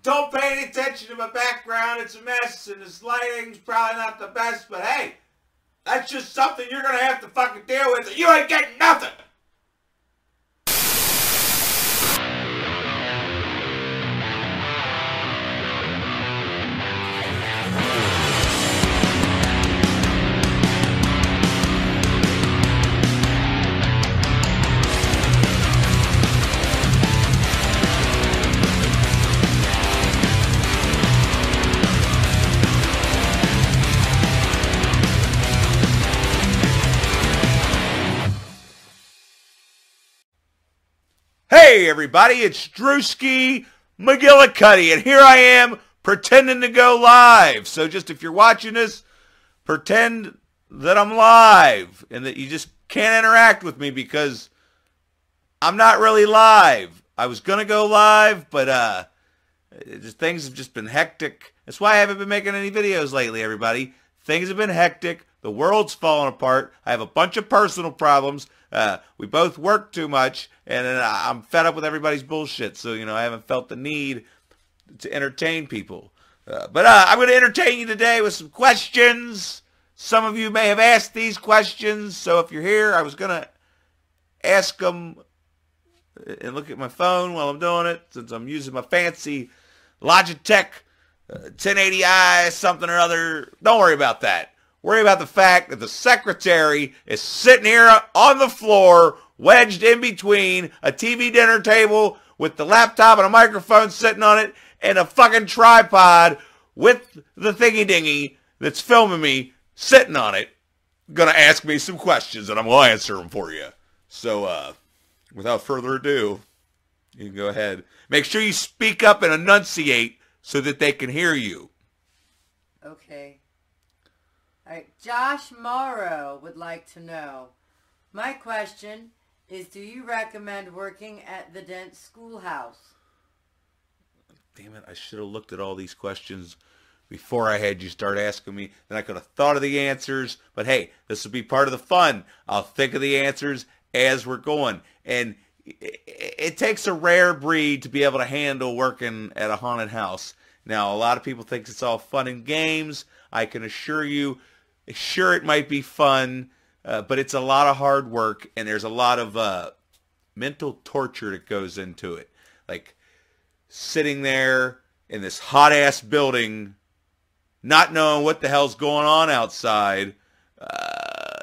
Don't pay any attention to my background. It's a mess, and this lighting's probably not the best, but hey, that's just something you're going to have to fucking deal with. You ain't getting nothing. Hey everybody, it's Drewsky McGillicuddy, and here I am pretending to go live. So just if you're watching this, pretend that I'm live and that you just can't interact with me because I'm not really live. I was going to go live, but things have just been hectic. That's why I haven't been making any videos lately, everybody. Things have been hectic. The world's falling apart. I have a bunch of personal problems. We both work too much, and I'm fed up with everybody's bullshit. So, I haven't felt the need to entertain people. But I'm going to entertain you today with some questions. Some of you may have asked these questions. So if you're here, I was going to ask them and look at my phone while I'm doing it, since I'm using my fancy Logitech 1080i something or other. Don't worry about that. Worry about the fact that the secretary is sitting here on the floor, wedged in between a TV dinner table with the laptop and a microphone sitting on it and a fucking tripod with the thingy-dingy that's filming me sitting on it, gonna ask me some questions, and I'm gonna answer them for you. So, without further ado, you can go ahead. Make sure you speak up and enunciate so that they can hear you. Okay. All right, Josh Morrow would like to know, my question is, do you recommend working at the Dent Schoolhouse? Damn it, I should have looked at all these questions before I had you start asking me. Then I could have thought of the answers. But hey, this will be part of the fun. I'll think of the answers as we're going. And it takes a rare breed to be able to handle working at a haunted house. Now, a lot of people think it's all fun and games. I can assure you, sure, it might be fun, but it's a lot of hard work, and there's a lot of mental torture that goes into it. Like sitting there in this hot-ass building, not knowing what the hell's going on outside,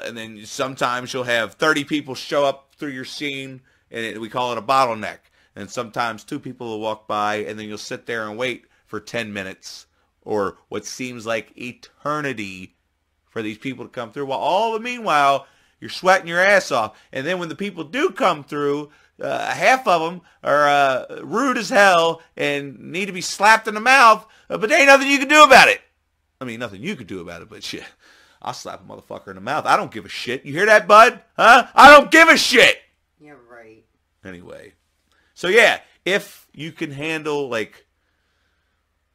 and then sometimes you'll have 30 people show up through your scene, and we call it a bottleneck. And sometimes 2 people will walk by, and then you'll sit there and wait for 10 minutes, or what seems like eternity for these people to come through, while all the meanwhile you're sweating your ass off. And then when the people do come through, half of them are rude as hell and need to be slapped in the mouth, but there ain't nothing you can do about it. I mean, nothing you can do about it, but shit, I'll slap a motherfucker in the mouth. I don't give a shit. You hear that, bud? Huh? I don't give a shit. You're right. Anyway, so yeah, if you can handle like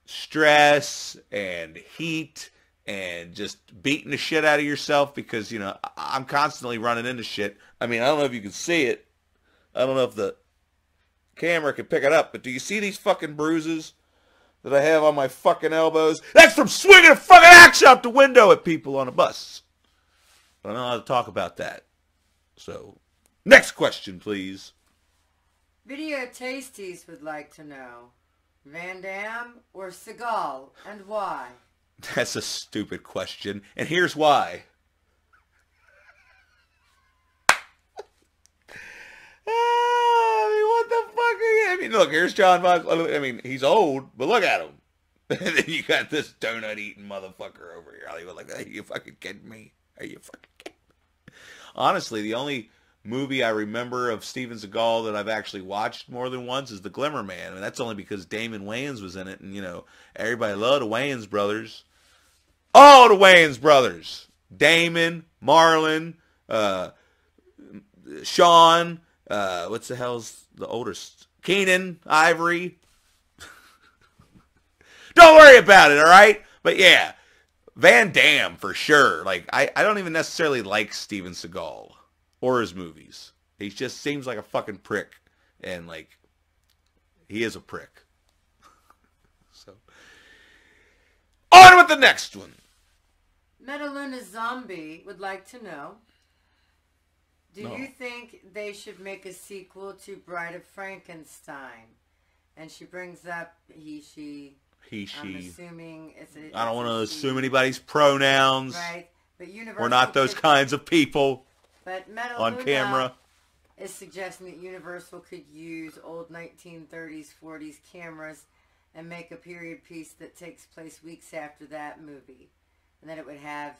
stress and heat and just beating the shit out of yourself, because, I'm constantly running into shit. I mean, I don't know if you can see it. I don't know if the camera can pick it up, but do you see these fucking bruises that I have on my fucking elbows? That's from swinging a fucking axe out the window at people on a bus. I don't know how to talk about that. So, next question, please. Video Tasties would like to know, Van Damme or Seagal, and why? That's a stupid question, and here's why. What the fuck are you? I mean, look, here's John Von. I mean, he's old, but look at him. And then you got this donut-eating motherfucker over here. I was like, are you fucking kidding me? Are you fucking kidding me? Honestly, the only movie I remember of Steven Seagal that I've actually watched more than once is The Glimmer Man, and that's only because Damon Wayans was in it, and, everybody loved the Wayans brothers. All the Wayans brothers. Damon, Marlon, Sean, what's the hell's the oldest? Keenan, Ivory. Don't worry about it, all right? But yeah, Van Damme for sure. Like, I don't even necessarily like Steven Seagal or his movies. He just seems like a fucking prick. And, like, he is a prick. So, on with the next one. Metaluna Zombie would like to know, do you think they should make a sequel to Bride of Frankenstein? And she brings up he, she. I'm assuming I don't want to assume anybody's pronouns. Right. But Universal, we're not those kinds of people. But Metaluna on camera is suggesting that Universal could use old 1930s, 40s cameras and make a period piece that takes place weeks after that movie. And then it would have,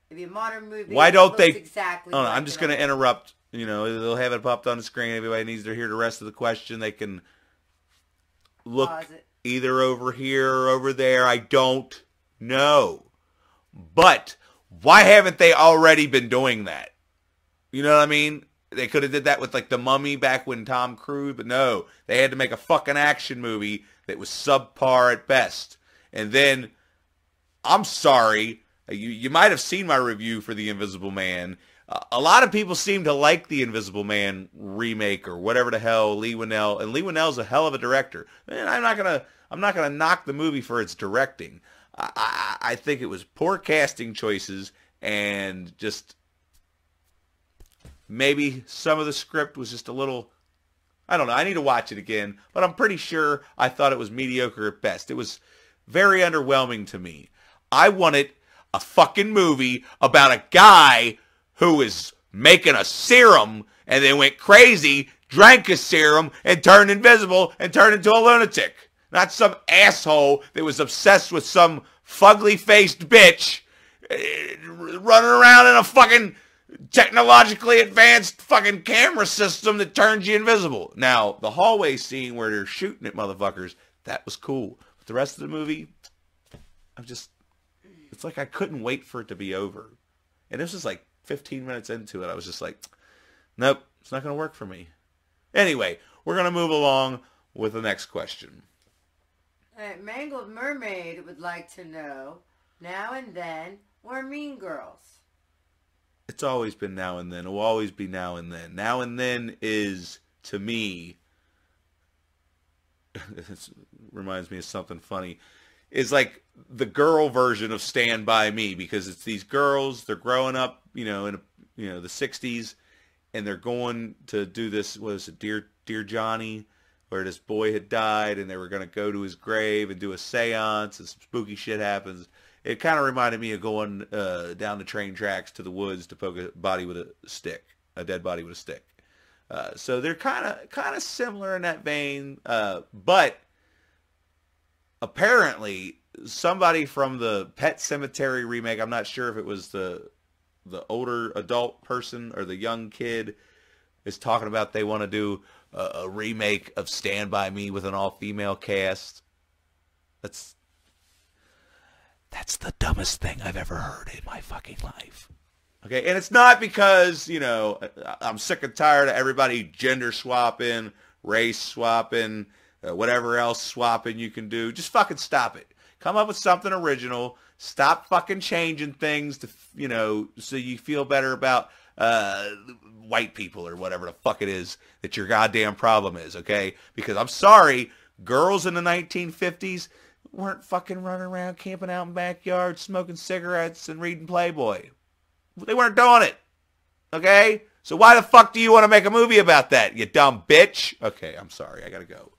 it'd be a modern movie. Why don't they? Exactly. Oh, no, I'm just going to interrupt. You know, they'll have it popped on the screen. Everybody needs to hear the rest of the question. They can look either over here or over there. I don't know. But why haven't they already been doing that? You know what I mean? They could have did that with like The Mummy back when Tom Cruise, but no. They had to make a fucking action movie that was subpar at best. And then, I'm sorry, you might have seen my review for The Invisible Man. A lot of people seem to like the Invisible Man remake or whatever the hell, Leigh Whannell, and Leigh Whannell's a hell of a director. And I'm not gonna knock the movie for its directing. I think it was poor casting choices and just maybe some of the script was just a little, I don't know. I need to watch it again, but I'm pretty sure I thought it was mediocre at best. It was very underwhelming to me. I wanted a fucking movie about a guy who was making a serum and then went crazy, drank a serum, and turned invisible and turned into a lunatic. Not some asshole that was obsessed with some fugly-faced bitch running around in a fucking technologically advanced fucking camera system that turns you invisible. Now, the hallway scene where they're shooting at motherfuckers, that was cool. But the rest of the movie, it's like I couldn't wait for it to be over. And this was like 15 minutes into it. I was just like, nope, it's not going to work for me. Anyway, we're going to move along with the next question. All right, Mangled Mermaid would like to know, Now and Then or Mean Girls? It's always been Now and Then. It will always be Now and Then. Now and Then is, to me, it reminds me of something funny, is like the girl version of Stand By Me, because it's these girls, they're growing up, in the 60s, and they're going to do this, what is it, Dear Johnny, where this boy had died, and they were going to go to his grave and do a seance, and some spooky shit happens. It kind of reminded me of going down the train tracks to the woods to poke a body with a stick, a dead body with a stick. So they're kind of similar in that vein, but apparently somebody from the Pet Sematary remake, I'm not sure if it was the older adult person or the young kid, is talking about they want to do a remake of Stand By Me with an all-female cast. That's the dumbest thing I've ever heard in my fucking life. Okay, and it's not because, I'm sick and tired of everybody gender swapping, race swapping, whatever else swapping you can do. Just fucking stop it. Come up with something original. Stop fucking changing things to, so you feel better about white people or whatever the fuck it is that your goddamn problem is, okay? Because I'm sorry, girls in the 1950s weren't fucking running around camping out in backyards, smoking cigarettes and reading Playboy. They weren't doing it, okay? So why the fuck do you want to make a movie about that, you dumb bitch? Okay, I'm sorry, I gotta go.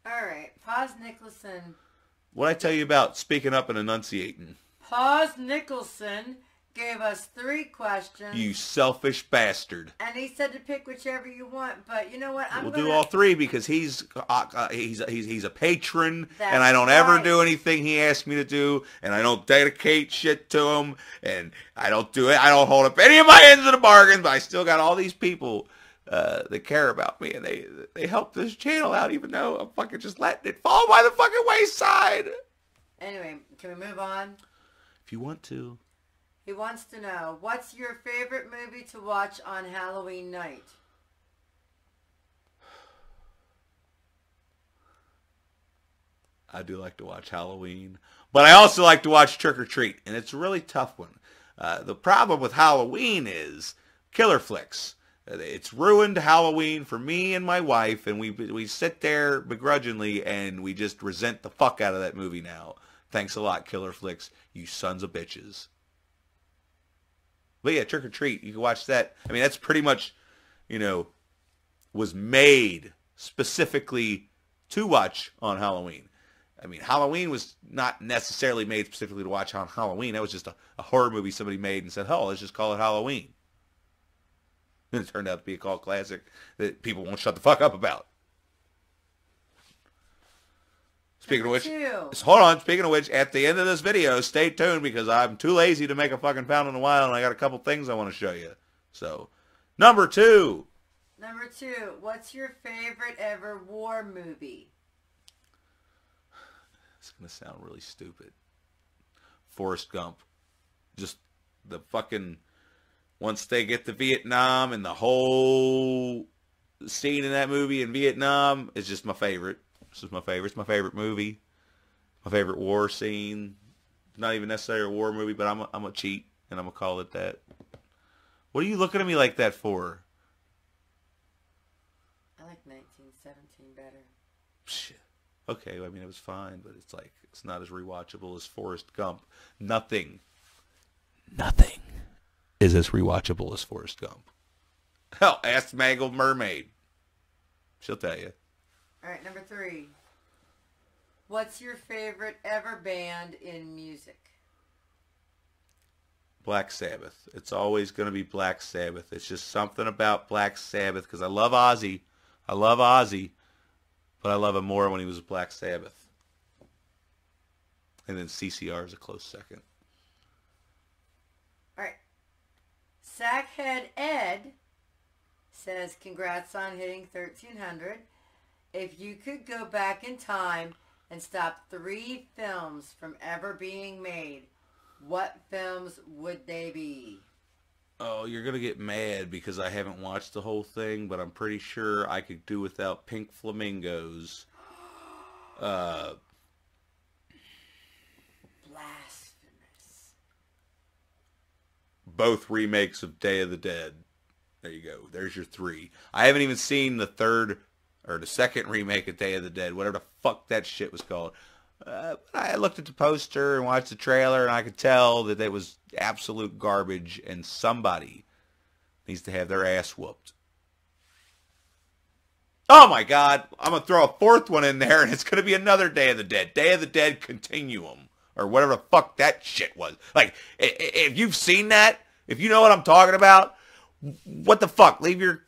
All right, Paz Nicholson. What'd I tell you about speaking up and enunciating? Paz Nicholson gave us 3 questions. You selfish bastard. And he said to pick whichever you want, but you know what? We'll do all 3 because he's a patron, That's and I don't ever right. do anything he asks me to do, and I don't dedicate shit to him, and I don't do it. I don't hold up any of my ends of the bargain, but I still got all these people that care about me, and they help this channel out, even though I'm fucking just letting it fall by the fucking wayside. Anyway, can we move on? If you want to. He wants to know, what's your favorite movie to watch on Halloween night? I do like to watch Halloween, but I also like to watch Trick or Treat, and it's a really tough one. The problem with Halloween is killer flicks. It's ruined Halloween for me and my wife, and we sit there begrudgingly, and we just resent the fuck out of that movie now. Thanks a lot, Killer Flicks, you sons of bitches. But yeah, Trick or Treat, you can watch that. I mean, that's pretty much, was made specifically to watch on Halloween. I mean, Halloween was not necessarily made specifically to watch on Halloween. That was just a horror movie somebody made and said, oh, let's just call it Halloween. And it turned out to be a cult classic that people won't shut the fuck up about. Speaking of which, speaking of which, at the end of this video, stay tuned because I'm too lazy to make a fucking pound in a while, and I got a couple things I want to show you. So, number two, what's your favorite ever war movie? It's going to sound really stupid. Forrest Gump. Just the fucking, once they get to Vietnam and the whole scene in that movie in Vietnam is just my favorite. This is my favorite. It's my favorite movie. My favorite war scene. It's not even necessarily a war movie, but I'm a cheat, and I'm going to call it that. What are you looking at me like that for? I like 1917 better. Shit. Okay, I mean, it was fine, but it's like, it's not as rewatchable as Forrest Gump. Nothing is as rewatchable as Forrest Gump. Hell, ask Mangled Mermaid. She'll tell you. All right, number 3. What's your favorite ever band in music? Black Sabbath. It's always going to be Black Sabbath. It's just something about Black Sabbath because I love Ozzy. But I love him more when he was Black Sabbath. And then CCR is a close second. All right. Sackhead Ed says, congrats on hitting 1,300. If you could go back in time and stop 3 films from ever being made, what films would they be? Oh, you're going to get mad because I haven't watched the whole thing, but I'm pretty sure I could do without Pink Flamingos. Blasphemous. Both remakes of Day of the Dead. There you go. There's your 3. I haven't even seen the third or the second remake of Day of the Dead, whatever the fuck that shit was called. I looked at the poster and watched the trailer, and I could tell that it was absolute garbage, and somebody needs to have their ass whooped. Oh my God, I'm going to throw a 4th one in there, and it's going to be another Day of the Dead. Day of the Dead Continuum, or whatever the fuck that shit was. Like, if you've seen that, if you know what I'm talking about, what the fuck? Leave your,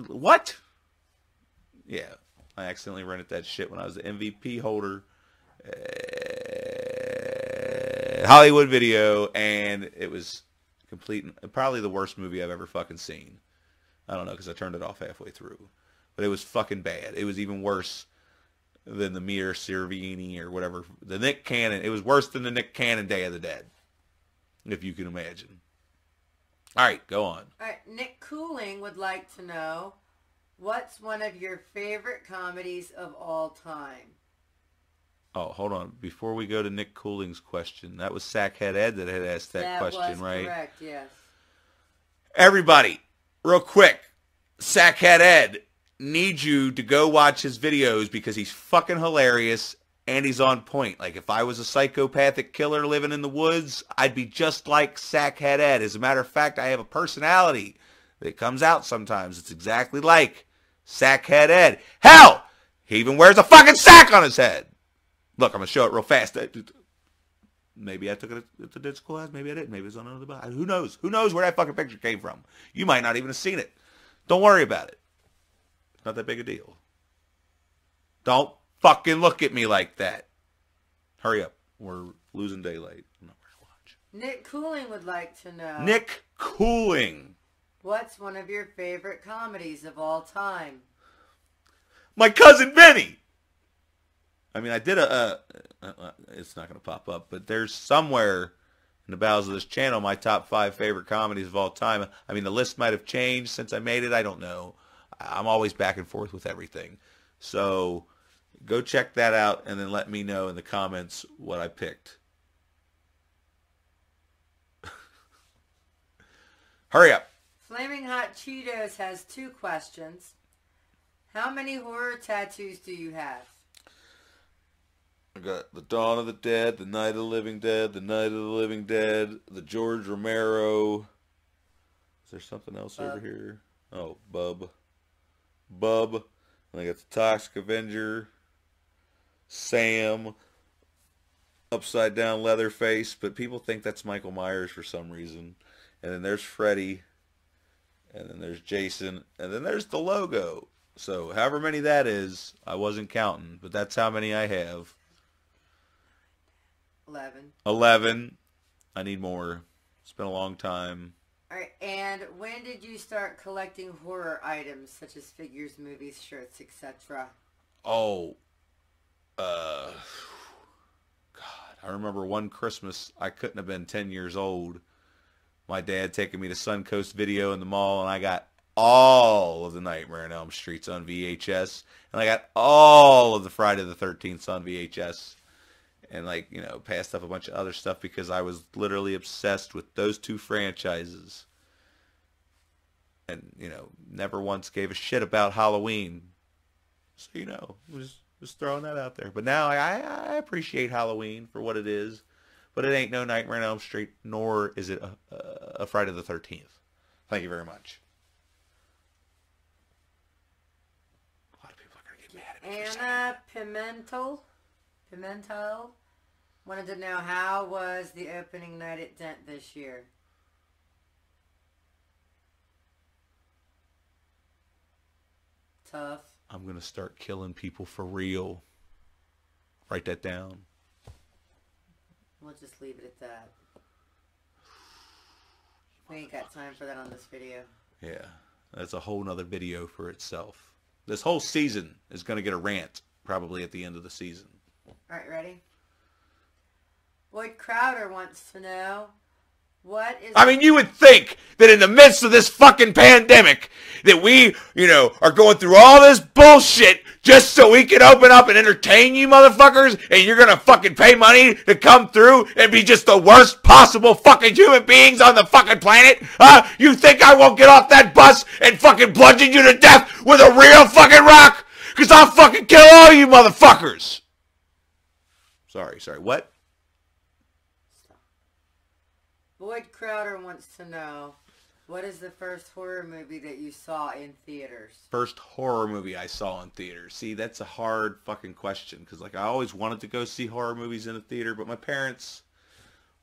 what? Yeah, I accidentally rented that shit when I was the MVP holder at Hollywood Video, and it was probably the worst movie I've ever fucking seen. I don't know, because I turned it off halfway through. But it was fucking bad. It was even worse than the Mir Cervini or whatever. The Nick Cannon. It was worse than the Nick Cannon Day of the Dead, if you can imagine. All right, go on. All right, Nick Cooling would like to know, what's one of your favorite comedies of all time? Oh, hold on. Before we go to Nick Cooling's question, that was Sackhead Ed that had asked that question, right? That was correct, yes. Everybody, real quick, Sackhead Ed needs you to go watch his videos because he's fucking hilarious and he's on point. Like, if I was a psychopathic killer living in the woods, I'd be just like Sackhead Ed. As a matter of fact, I have a personality that comes out sometimes. It's exactly like Sackhead Ed. Hell, he even wears a fucking sack on his head. Look, I'm going to show it real fast. Maybe I took it at the dead schoolhouse. Maybe I didn't. Maybe it's on another bus. Who knows? Who knows where that fucking picture came from? You might not even have seen it. Don't worry about it. It's not that big a deal. Don't fucking look at me like that. Hurry up. We're losing daylight. I'm not ready to watch. Nick Cooling would like to know, Nick Cooling. what's one of your favorite comedies of all time? My Cousin Vinny. I mean, I did it's not going to pop up, but there's somewhere in the bowels of this channel my top 5 favorite comedies of all time. I mean, the list might have changed since I made it. I don't know. I'm always back and forth with everything. So go check that out and then let me know in the comments what I picked. Hurry up. Flaming Hot Cheetos has 2 questions. How many horror tattoos do you have? I got the Dawn of the Dead, the Night of the Living Dead, the Night of the Living Dead, the George Romero. Is there something else over here? Oh, Bub. And I got the Toxic Avenger, Sam, upside down Leatherface, but people think that's Michael Myers for some reason. And then there's Freddy, and then there's Jason, and then there's the logo. So however many that is, I wasn't counting, but that's how many I have. 11. I need more. It's been a long time. Alright, and when did you start collecting horror items such as figures, movies, shirts, etc.? Oh, God, I remember one Christmas, I couldn't have been 10 years old. My dad taking me to Suncoast Video in the mall, and I got all of the Nightmare on Elm Streets on VHS, and I got all of the Friday the 13th on VHS, and like, you know, passed up a bunch of other stuff because I was literally obsessed with those 2 franchises. And, you know, never once gave a shit about Halloween. So, you know, just throwing that out there. But now I appreciate Halloween for what it is. But it ain't no Nightmare on Elm Street, nor is it a Friday the 13th. Thank you very much. A lot of people are going to get mad at me. Anna Pimentel wanted to know, how was the opening night at Dent this year? Tough. I'm going to start killing people for real. Write that down. We'll just leave it at that. We ain't got time for that on this video. Yeah, that's a whole nother video for itself. This whole season is going to get a rant, probably at the end of the season. Alright, ready? Boyd Crowder wants to know, what is... I mean, you would think that in the midst of this fucking pandemic, that we, you know, are going through all this bullshit just so we can open up and entertain you motherfuckers, and you're gonna fucking pay money to come through and be just the worst possible fucking human beings on the fucking planet? Huh? You think I won't get off that bus and fucking bludgeon you to death with a real fucking rock? Because I'll fucking kill all you motherfuckers. Sorry, what? Boyd Crowder wants to know, what is the first horror movie that you saw in theaters? First horror movie I saw in theaters. See, that's a hard fucking question, because like I always wanted to go see horror movies in a theater, but my parents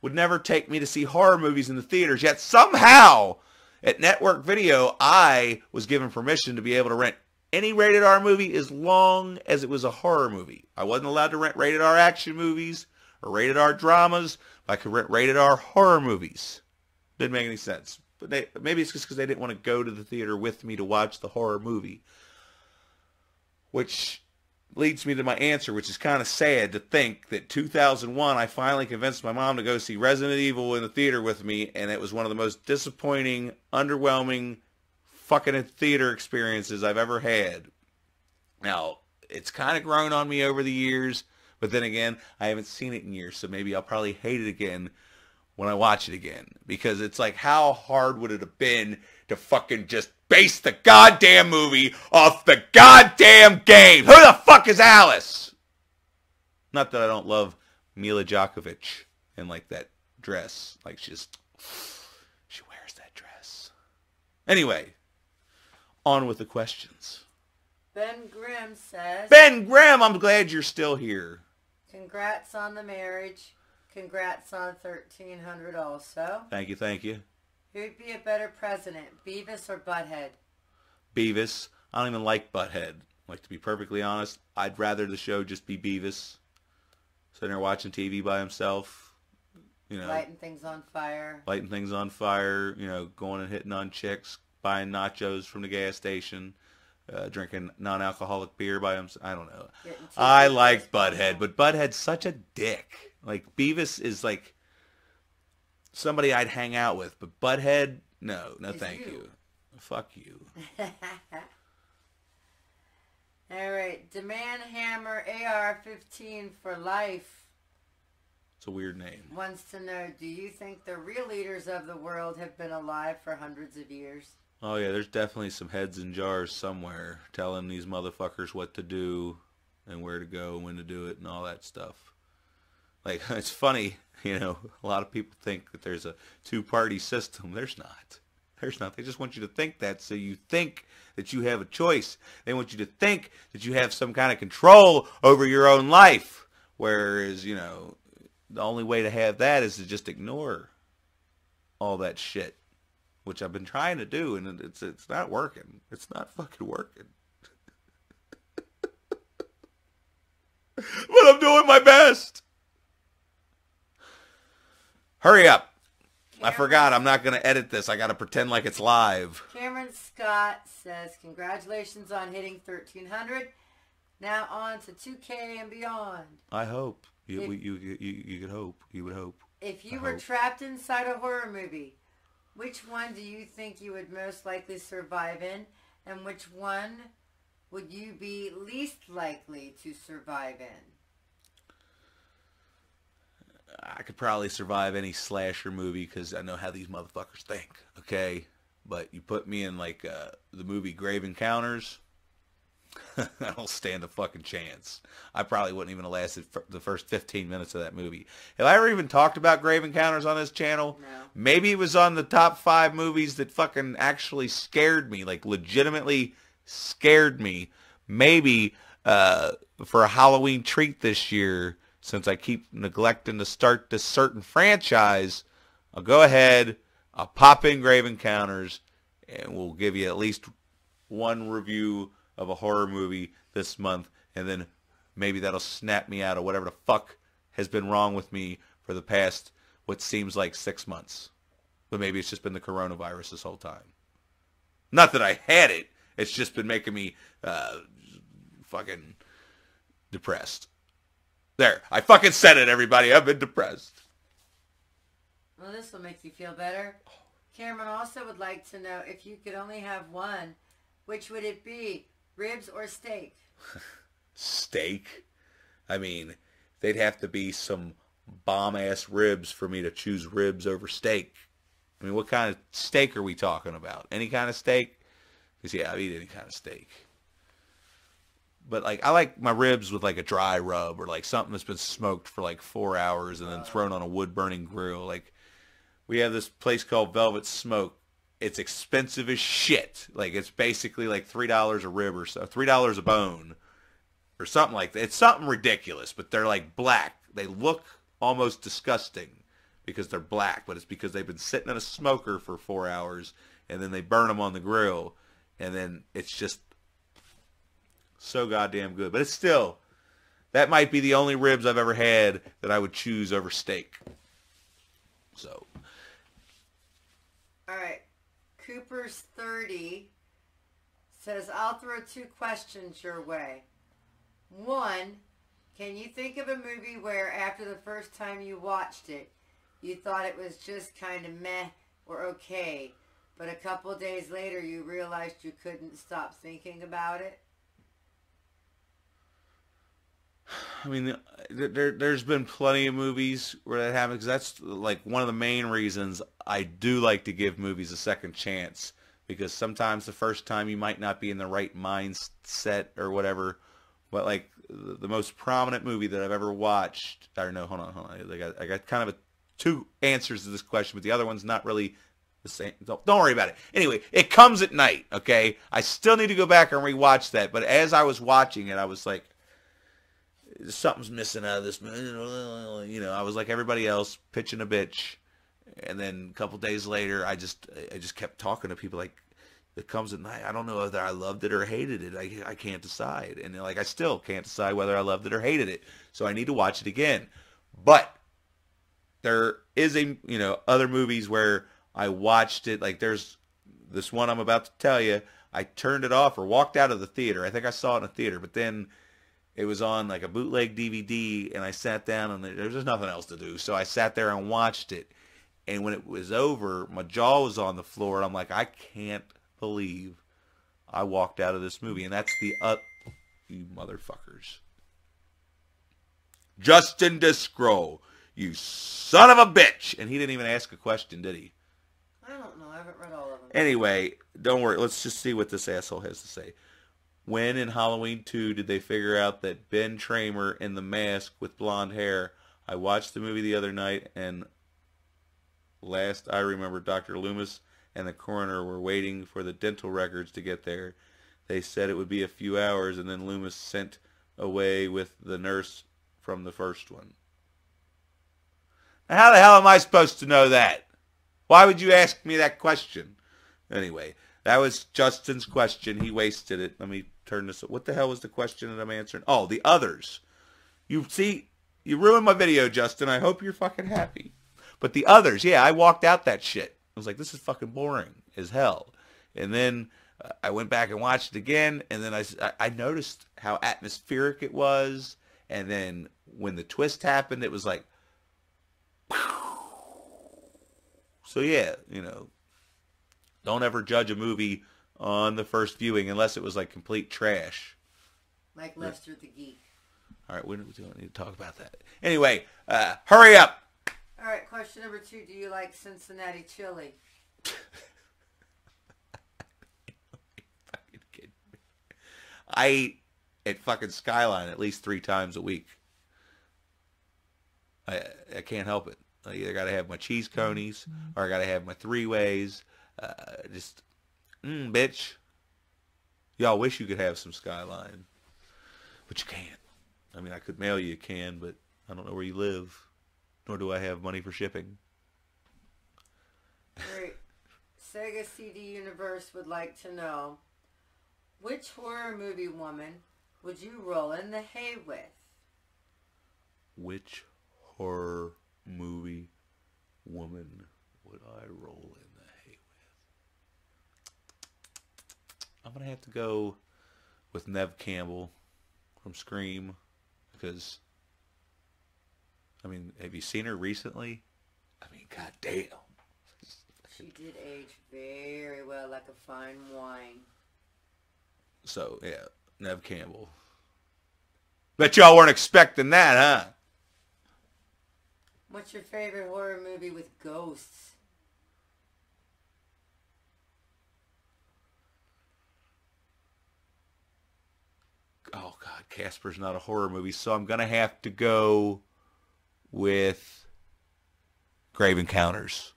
would never take me to see horror movies in the theaters. Yet somehow at Network Video, I was given permission to be able to rent any rated R movie as long as it was a horror movie. I wasn't allowed to rent rated R action movies or rated R dramas. I could rent rated R horror movies. Didn't make any sense. But maybe it's just because they didn't want to go to the theater with me to watch the horror movie. Which leads me to my answer, which is kind of sad to think that 2001, I finally convinced my mom to go see Resident Evil in the theater with me, and it was one of the most disappointing, underwhelming fucking theater experiences I've ever had. Now, it's kind of grown on me over the years, but then again, I haven't seen it in years, so maybe I'll probably hate it again when I watch it again. Because it's like, how hard would it have been to fucking just base the goddamn movie off the goddamn game? Who the fuck is Alice? Not that I don't love Mila Djokovic in like that dress. Like she wears that dress. Anyway, on with the questions. Ben Grimm says, Ben Grimm, I'm glad you're still here. Congrats on the marriage. Congrats on 1300 also. Thank you. Who'd be a better president, Beavis or Butthead? Beavis. I don't even like Butthead. Like, to be perfectly honest, I'd rather the show just be Beavis. Sitting there watching TV by himself. You know, lighting things on fire. You know, going and hitting on chicks. Buying nachos from the gas station. Drinking non-alcoholic beer by himself. I don't know. I like Butthead, but Butthead's such a dick. Like, Beavis is like somebody I'd hang out with, but Butthead, no thank you. Fuck you. Alright, Demand Hammer AR-15 for life. It's a weird name. Wants to know, do you think the real leaders of the world have been alive for hundreds of years? Oh yeah, there's definitely some heads in jars somewhere telling these motherfuckers what to do and where to go and when to do it and all that stuff. Like, it's funny, you know, a lot of people think that there's a two-party system. There's not. There's not. They just want you to think that so you think that you have a choice. They want you to think that you have some kind of control over your own life. Whereas, you know, the only way to have that is to just ignore all that shit, which I've been trying to do, and it's not working. It's not fucking working. But I'm doing my best. Hurry up. I forgot. I'm not going to edit this. I got to pretend like it's live. Cameron Scott says, congratulations on hitting 1,300. Now on to 2K and beyond. I hope. You could hope. You would hope. If you were trapped inside a horror movie, which one do you think you would most likely survive in? And which one would you be least likely to survive in? I could probably survive any slasher movie because I know how these motherfuckers think, okay? But you put me in, like, the movie Grave Encounters, I don't stand a fucking chance. I probably wouldn't even have lasted the first 15 minutes of that movie. Have I ever even talked about Grave Encounters on this channel? No. Maybe it was on the top 5 movies that fucking actually scared me, like legitimately scared me. Maybe for a Halloween treat this year, since I keep neglecting to start this certain franchise, I'll go ahead, I'll pop in Grave Encounters, and we'll give you at least one review of a horror movie this month, and then maybe that'll snap me out of whatever the fuck has been wrong with me for the past, what seems like 6 months. But maybe it's just been the coronavirus this whole time. Not that I had it, it's just been making me fucking depressed. There, I fucking said it, everybody. I've been depressed. Well, this will make you feel better. Cameron also would like to know, if you could only have one, which would it be? Ribs or steak? Steak? I mean, they'd have to be some bomb-ass ribs for me to choose ribs over steak. I mean, what kind of steak are we talking about? Any kind of steak? Because, yeah, I'd eat any kind of steak. But, like, I like my ribs with, like, a dry rub or, like, something that's been smoked for, like, 4 hours and then thrown on a wood-burning grill. Like, we have this place called Velvet Smoke. It's expensive as shit. Like, it's basically, like, $3 a rib or so. $3 a bone or something like that. It's something ridiculous, but they're, like, black. They look almost disgusting because they're black, but it's because they've been sitting in a smoker for 4 hours, and then they burn them on the grill, and then it's just so goddamn good. But it's still, that might be the only ribs I've ever had that I would choose over steak. So. All right. Cooper's 30 says, I'll throw 2 questions your way. 1, can you think of a movie where after the first time you watched it, you thought it was just kind of meh or okay, but a couple days later you realized you couldn't stop thinking about it? I mean, there's been plenty of movies where that happens, because that's like one of the main reasons I do like to give movies a second chance, because sometimes the first time you might not be in the right mindset or whatever. But like the most prominent movie that I've ever watched, or no, hold on. I got kind of 2 answers to this question, but the other one's not really the same. Don't worry about it. Anyway, It Comes at Night, okay? I still need to go back and rewatch that, but as I was watching it, I was like, something's missing out of this movie. You know, I was like everybody else, pitching a bitch. And then a couple days later, I just kept talking to people like, It Comes at Night. I don't know whether I loved it or hated it. I can't decide. And like, I still can't decide whether I loved it or hated it. So I need to watch it again. But there is other movies where I watched it. Like, there's this one I'm about to tell you. I turned it off or walked out of the theater. I think I saw it in a theater, but then it was on like a bootleg DVD, and I sat down, and there was just nothing else to do. So I sat there and watched it. And when it was over, my jaw was on the floor, and I'm like, I can't believe I walked out of this movie. And that's you motherfuckers. Justin Discro, you son of a bitch. And he didn't even ask a question, did he? I don't know. I haven't read all of them. Anyway, don't worry. Let's just see what this asshole has to say. When in Halloween 2 did they figure out that Ben Tramer in the mask with blonde hair? I watched the movie the other night, and last I remember, Dr. Loomis and the coroner were waiting for the dental records to get there. They said it would be a few hours, and then Loomis sent away with the nurse from the first one. Now, how the hell am I supposed to know that? Why would you ask me that question? Anyway, that was Justin's question. He wasted it. Let me turn this up. What the hell was the question that I'm answering? Oh, the others. You see, you ruined my video, Justin. I hope you're fucking happy. But the others, yeah, I walked out that shit. I was like, this is fucking boring as hell. And then I went back and watched it again, and then I noticed how atmospheric it was. And then when the twist happened, it was like, so yeah, you know, don't ever judge a movie on the first viewing unless it was like complete trash. Like Lester the Geek. All right, we don't need to talk about that. Anyway, hurry up. All right, question number 2. Do you like Cincinnati chili? I eat at fucking Skyline at least 3 times a week. I can't help it. I either got to have my cheese conies or I got to have my 3-ways. Bitch. Y'all wish you could have some Skyline. But you can't. I mean, I could mail you a can, but I don't know where you live. Nor do I have money for shipping. Great. Sega CD Universe would like to know, which horror movie woman would you roll in the hay with? Which horror movie woman would I roll in the hay with? I'm going to have to go with Neve Campbell from Scream, because, I mean, have you seen her recently? I mean, goddamn. She did age very well, like a fine wine. So, yeah, Neve Campbell. Bet y'all weren't expecting that, huh? What's your favorite horror movie with ghosts? Oh, God, Casper's not a horror movie, so I'm going to have to go with Grave Encounters.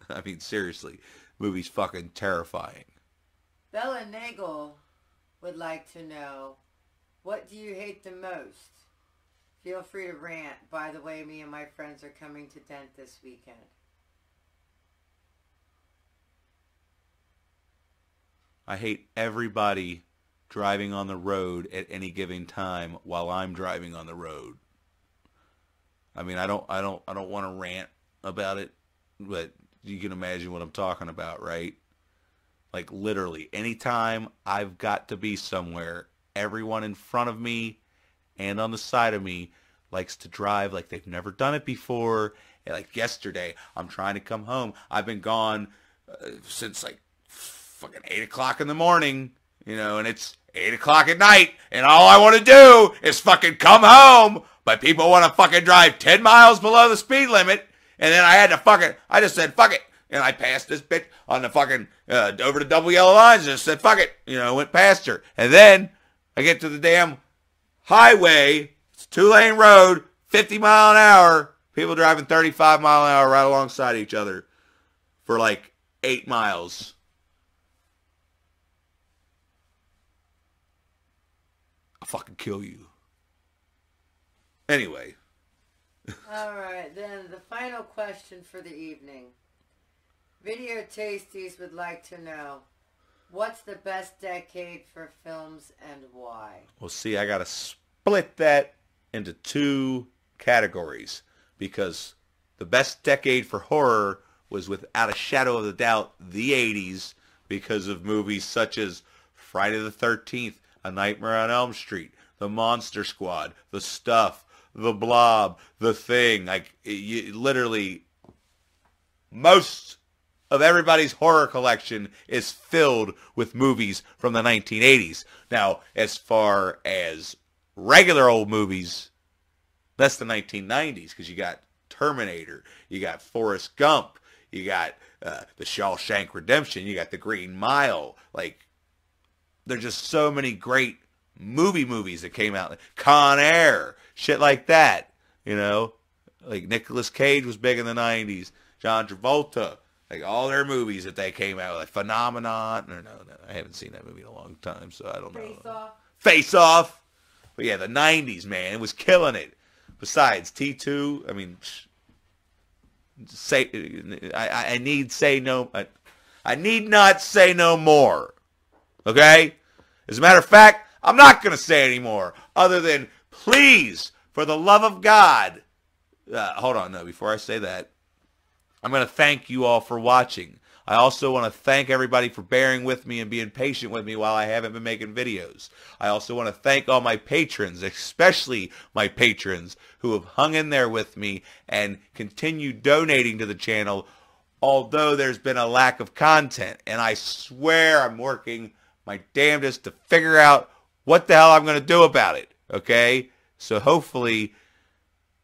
I mean, seriously, movie's fucking terrifying. Bella Nagel would like to know, what do you hate the most? Feel free to rant. By the way, me and my friends are coming to Dent this weekend. I hate everybody driving on the road at any given time while I'm driving on the road. I mean, I don't want to rant about it, but you can imagine what I'm talking about, right? Like, literally, anytime I've got to be somewhere, everyone in front of me and on the side of me likes to drive like they've never done it before. And like yesterday, I'm trying to come home. I've been gone since like fucking 8 o'clock in the morning, you know, and it's 8 o'clock at night, and all I want to do is fucking come home, but people want to fucking drive 10 miles below the speed limit, and then I just said, fuck it, and I passed this bitch on the fucking, over the double yellow lines, and just said, fuck it, you know, went past her, and then I get to the damn highway, it's a 2-lane road, 50 mile an hour, people driving 35 mile an hour right alongside each other for like 8 miles. I'll fucking kill you. Anyway. All right, then the final question for the evening. Video Tasties would like to know, what's the best decade for films and why? Well, see, I got to split that into 2 categories, because the best decade for horror was without a shadow of a doubt the 80s, because of movies such as Friday the 13th, A Nightmare on Elm Street, The Monster Squad, The Stuff, The Blob, The Thing. Like, literally, most of everybody's horror collection is filled with movies from the 1980s. Now, as far as regular old movies, that's the 1990s, because you got Terminator, you got Forrest Gump, you got the Shawshank Redemption. You got the Green Mile. Like, there's just so many great movies that came out. Con Air, shit like that. You know, like Nicolas Cage was big in the 90s. John Travolta, like all their movies that they came out with, like Phenomenon. No, I haven't seen that movie in a long time, so I don't know. Face Off. But yeah, the 90s, man, it was killing it. Besides, T2, I mean, I need not say no more. Okay? As a matter of fact, I'm not going to say anymore, other than, please, for the love of God, hold on, no, before I say that, I'm going to thank you all for watching. I also want to thank everybody for bearing with me and being patient with me while I haven't been making videos. I also want to thank all my patrons, especially my patrons who have hung in there with me and continue donating to the channel, although there's been a lack of content. And I swear I'm working my damnedest to figure out what the hell I'm going to do about it. Okay? So hopefully,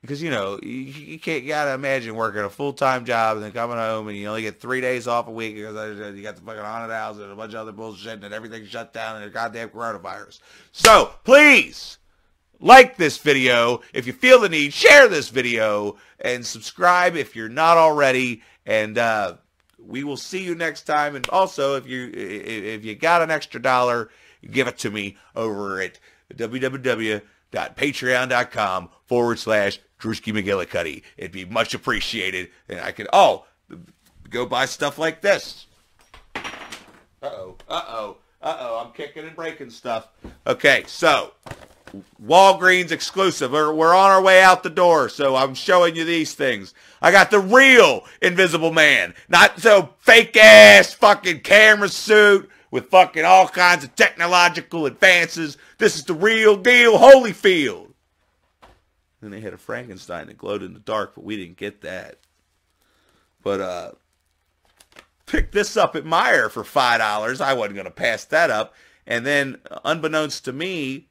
because, you know, you gotta imagine working a full-time job and then coming home and you only get 3 days off a week because you got the fucking haunted house and a bunch of other bullshit and everything's shut down and the goddamn coronavirus. So, please, like this video. If you feel the need, share this video and subscribe if you're not already. And we will see you next time. And also, if you got an extra $1, give it to me over at www.patreon.com/Drewsky McGillicuddy. It'd be much appreciated. And I could, go buy stuff like this. I'm kicking and breaking stuff. Okay, so, Walgreens exclusive. We're on our way out the door, so I'm showing you these things. I got the real Invisible Man. Not so fake-ass fucking camera suit with fucking all kinds of technological advances. This is the real deal, Holyfield. And they had a Frankenstein that glowed in the dark, but we didn't get that. But, picked this up at Meijer for $5. I wasn't going to pass that up. And then, unbeknownst to me,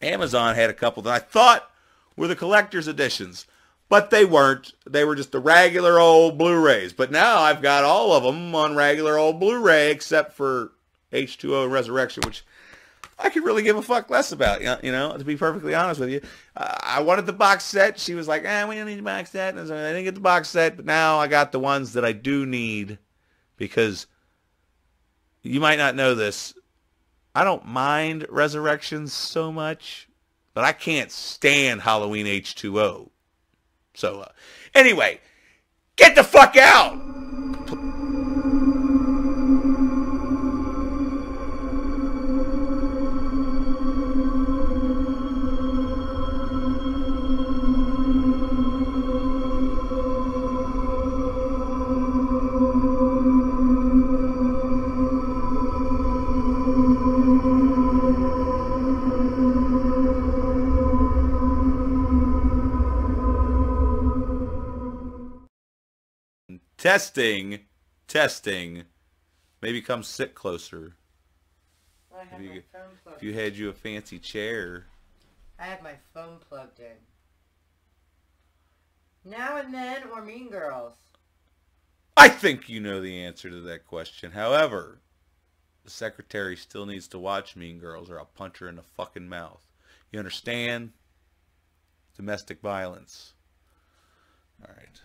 Amazon had a couple that I thought were the collector's editions. But they weren't. They were just the regular old Blu-rays. But now I've got all of them on regular old Blu-ray except for H2O and Resurrection, which I could really give a fuck less about, you know, to be perfectly honest with you. I wanted the box set. She was like, we don't need the box set. And so I didn't get the box set, but now I got the ones that I do need because you might not know this. I don't mind Resurrections so much, but I can't stand Halloween H2O. So, anyway, get the fuck out! Testing. Maybe come sit closer. I have my phone plugged if you had you a fancy chair. I have my phone plugged in. Now and Then or Mean Girls? I think you know the answer to that question. However, the secretary still needs to watch Mean Girls or I'll punch her in the fucking mouth. You understand? Domestic violence. All right.